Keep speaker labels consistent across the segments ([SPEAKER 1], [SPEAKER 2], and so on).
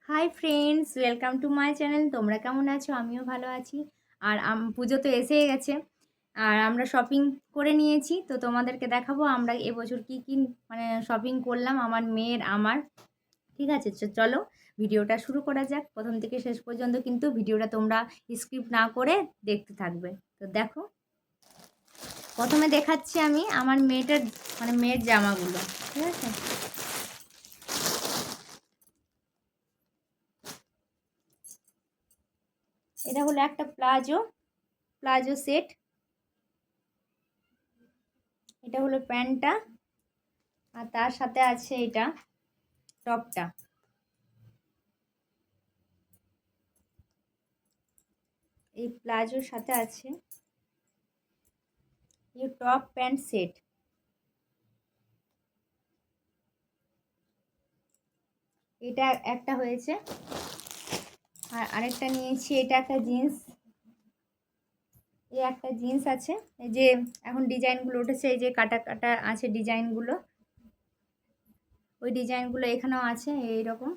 [SPEAKER 1] Hi friends, welcome to my channel. তোমরা কেমন আছো? আমিও ভালো আছি। আর পুজো তো এসেই গেছে, আর আমরা শপিং করে নিয়েছি। তো তোমাদেরকে দেখাবো আমরা এবছর কি কি মানে শপিং করলাম আমার মেয়ের আমার। ঠিক আছে, চলো ভিডিওটা শুরু করা যাক। প্রথম থেকে শেষ পর্যন্ত কিন্তু ভিডিওটা তোমরা স্কিপ না করে দেখতে থাকবে। তো দেখো, প্রথমে দেখাচ্ছি আমি আমার মেয়েটার মেয়ের জামাগুলো। ঠিক আছে, এটা হলো একটা প্লাজো প্লাজো সেট। এটা হলো প্যান্টটা, আর তার সাথে আছে এটা টপটা। এই প্লাজোর সাথে আছে এই টপ প্যান্ট সেট। এটা একটা হয়েছে, আর আরেকটা নিয়েছি। এটা একটা জিন্স, এই একটা জিন্স আছে। এই যে এখন ডিজাইনগুলো উঠেছে, এই যে কাটা কাটা আছে ডিজাইনগুলো, ওই ডিজাইনগুলো এখানেও আছে এইরকম।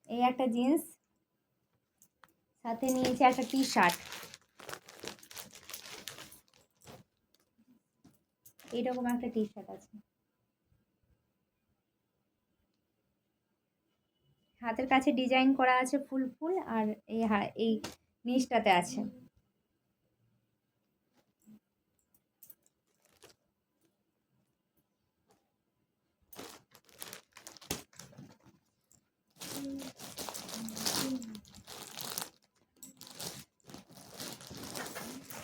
[SPEAKER 1] এই একটা জিন্স, সাথে নিয়েছি একটা টি শার্ট। এইরকম একটা টি শার্ট আছে, হাতের কাছে ডিজাইন করা আছে ফুল ফুল, আর এই নিচটাতে আছে।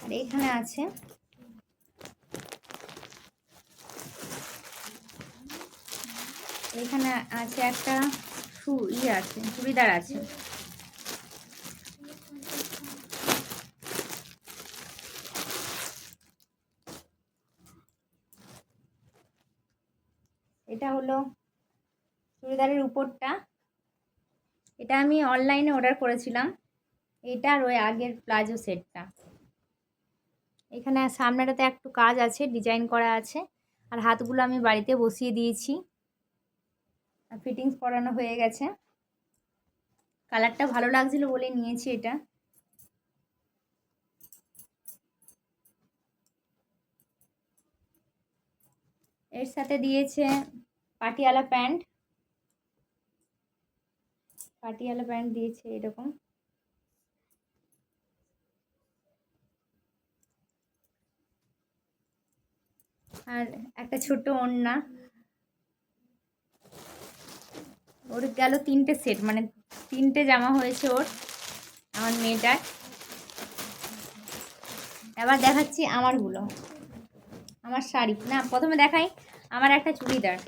[SPEAKER 1] আর এখানে আছে এখানে আছে একটা আছে, চুড়িদার আছে। এটা হলো চুড়িদারের উপরটা। এটা আমি অনলাইনে অর্ডার করেছিলাম, এটা আর ওই আগের প্লাজো সেটটা। এখানে সামনেটাতে একটু কাজ আছে, ডিজাইন করা আছে। আর হাতগুলো আমি বাড়িতে বসিয়ে দিয়েছি, আর ফিটিংস করানো হয়ে গেছে। কালারটা ভালো লাগছিল বলে নিয়েছি এটা। এর সাথে দিয়েছে পাটিয়ালা প্যান্ট। পাটিয়ালা প্যান্ট দিয়েছে এরকম। আর একটা ছোট ওড়না। ওর গেল তিনটে সেট, মানে তিনটে জামা হয়েছে ওর, আমার মেয়েটার। এবার দেখাচ্ছি আমারগুলো। আমার শাড়ি না, প্রথমে দেখাই আমার একটা চুড়িদার।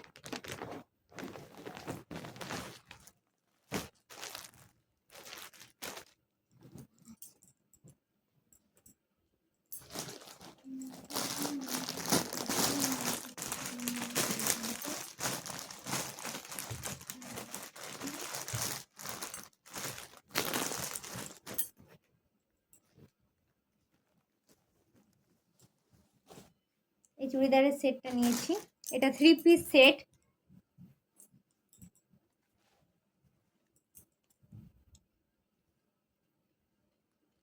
[SPEAKER 1] এই চুড়িদারের সেটটা নিয়েছি, এটা 3 পিস সেট।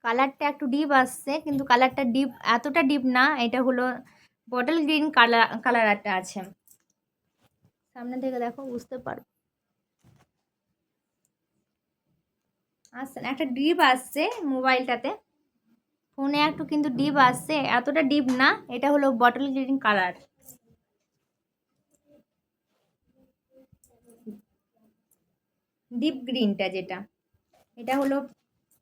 [SPEAKER 1] কালারটা একটু ডিপ আসছে, কিন্তু কালারটা ডিপ, এতটা ডিপ না। এটা হলো বটল গ্রিন কালার একটা আছে। সামনে থেকে দেখো, বুঝতে পারো। আসছে না, একটা ডিপ আসছে মোবাইলটাতে, ফোনে একটু কিন্তু ডিপ আসছে, এতটা ডিপ না। এটা হলো বটল গ্রিন কালার, ডিপ গ্রিনটা যেটা। এটা হলো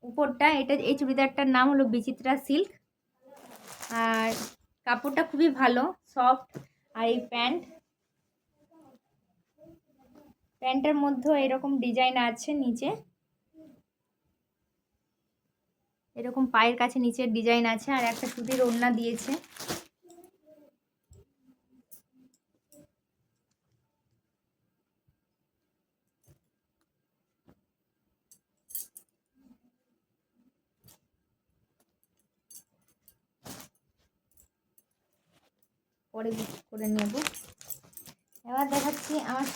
[SPEAKER 1] উপরটা। এই চুড়িদারটার নাম হলো বিচিত্রা সিল্ক। আর কাপড়টা খুবই ভালো, সফট। আর এই প্যান্টের মধ্যেও এরকম ডিজাইন আছে নিচে, এরকম পায়ের কাছে নিচের ডিজাইন আছে। আর একটা সুতির ওড়না দিয়েছে। পরে করে নেব। এবার দেখাচ্ছি আমার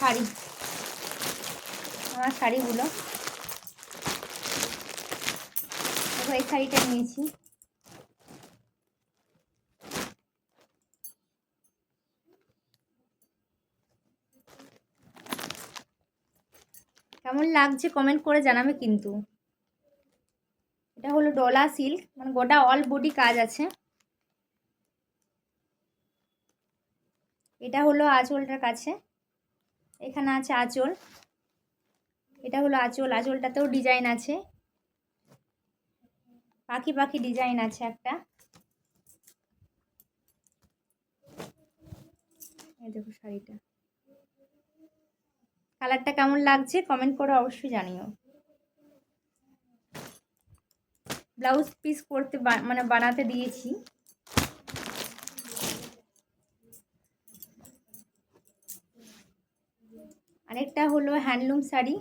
[SPEAKER 1] শাড়িগুলো। এই শাড়িটা নিয়েছি। কেমন লাগছে কমেন্ট করে জানাবে কিন্তু। এটা হলো ডলা সিল্ক, মানে গোটা অল বডি কাজ আছে। এটা হলো আঁচলটার কাছে, এখানে আছে আঁচল। এটা হলো আঁচল, আঁচলটাতেও ডিজাইন আছে, পাখি পাখি ডিজাইন আছে একটা। এই দেখো শাড়িটা, কালারটা কেমন লাগছে কমেন্ট করে অবশ্যই জানিও। ব্লাউজ পিস করতে মানে বানাতে দিয়েছি। আরেকটা হলো হ্যান্ডলুম শাড়ি।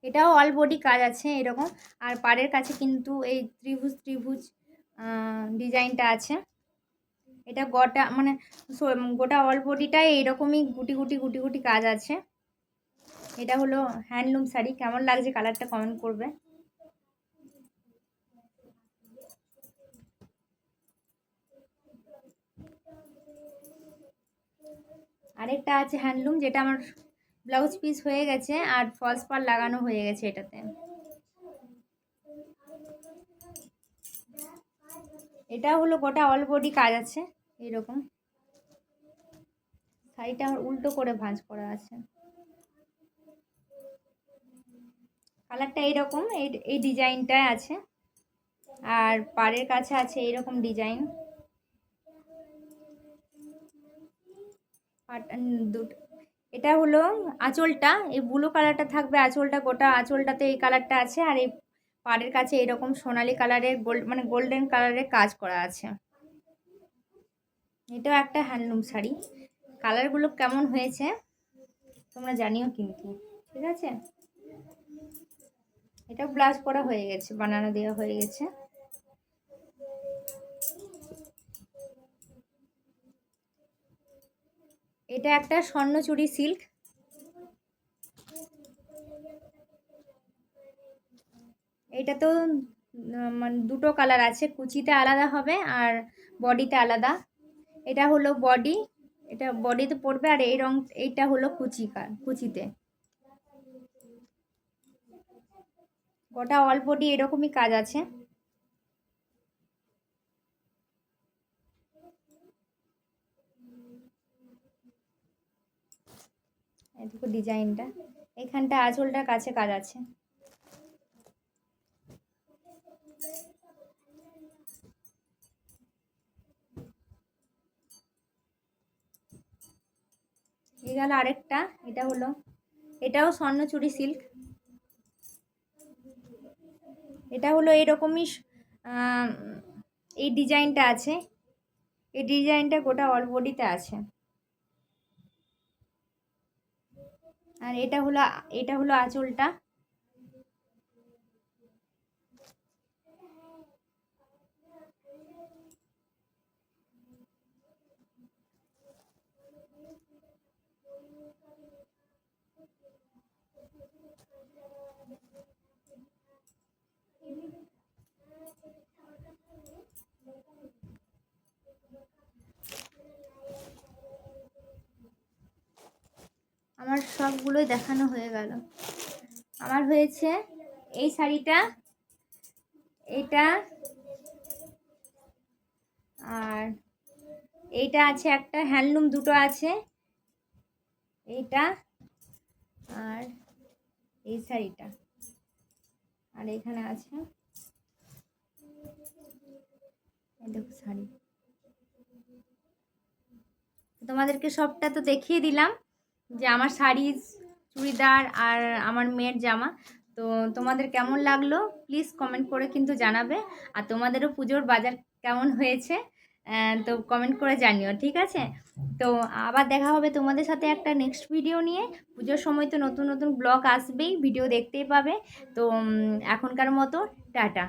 [SPEAKER 1] এটাও অল বডি কাজ আছে এরকম, আর পাড়ের কাছে কিন্তু এই ত্রিভুজ ত্রিভুজ ডিজাইনটা আছে। এটা গোটা মানে গোটা অল বডিটাই এইরকমই গুটি গুটি গুটি গুটি কাজ আছে। এটা হলো হ্যান্ডলুম শাড়ি, কেমন লাগছে কালারটা কমেন্ট করবে। আরেকটা আছে হ্যান্ডলুম, যেটা আমার ব্লাউজ পিস হয়ে গেছে আর ফলস পাড় লাগানো হয়ে গেছে এটাতে। এটা হলো গোটা অল বডি কাজ আছে এইরকম। শাড়িটা আমার উল্টো করে ভাঁজ করা আছে। কালারটা এইরকম, এই ডিজাইনটা আছে, আর পাড়ের কাছে আছে এইরকম ডিজাইন। এটা হলো আঁচলটা, এই ব্লু কালারটা থাকবে আঁচলটা, গোটা আঁচলটাতে এই কালারটা আছে, আর এই পাড়ের কাছে এরকম সোনালি কালারের মানে গোল্ডেন কালারের কাজ করা আছে। এটাও একটা হ্যান্ডলুম শাড়ি। কালারগুলো কেমন হয়েছে তোমরা জানিও কিন্তু, ঠিক আছে। এটা ব্লাউজ করা হয়ে গেছে, বানানো দেওয়া হয়ে গেছে। এটা একটা স্বর্ণচুরি সিল্ক। এটা তো মানে দুটো কালার আছে, কুচিতে আলাদা হবে আর বডিতে আলাদা। এটা হলো বডি, এটা বডিতে পড়বে, আর এই রং এইটা হলো কুচিতে। গোটা অল বডি এরকমই কাজ আছে। এদিকে ডিজাইনটা, এখানটা আঁচলটার কাছে কাজ আছে। এই গেল আরেকটা, এটা হলো, এটাও স্বর্ণচুরি সিল্ক। এটা হলো এরকমই এই ডিজাইনটা আছে, এই ডিজাইনটা গোটা অল বডিতে আছে। আর এটা হলো আঁচলটা। আমার সবগুলোই দেখানো হয়ে গেল। আমার হয়েছে এই শাড়িটা, এইটা, আর এইটা আছে একটা হ্যান্ডলুম, দুটো আছে, এইটা আর এই শাড়িটা, আর এখানে আছে দেখো শাড়ি। তোমাদেরকে সবটা তো দেখিয়ে দিলাম, যে আমার শাড়ি, চুড়িদার আর আমার মেয়ের জামা। তো তোমাদের কেমন লাগলো প্লিজ কমেন্ট করে কিন্তু জানাবে, আর তোমাদেরও পুজোর বাজার কেমন হয়েছে তো কমেন্ট করে জানিও, ঠিক আছে। তো আবার দেখা হবে তোমাদের সাথে একটা নেক্সট ভিডিও নিয়ে। পুজোর সময় তো নতুন নতুন ব্লগ আসবেই, ভিডিও দেখতেই পাবে। তো এখনকার মতো টাটা।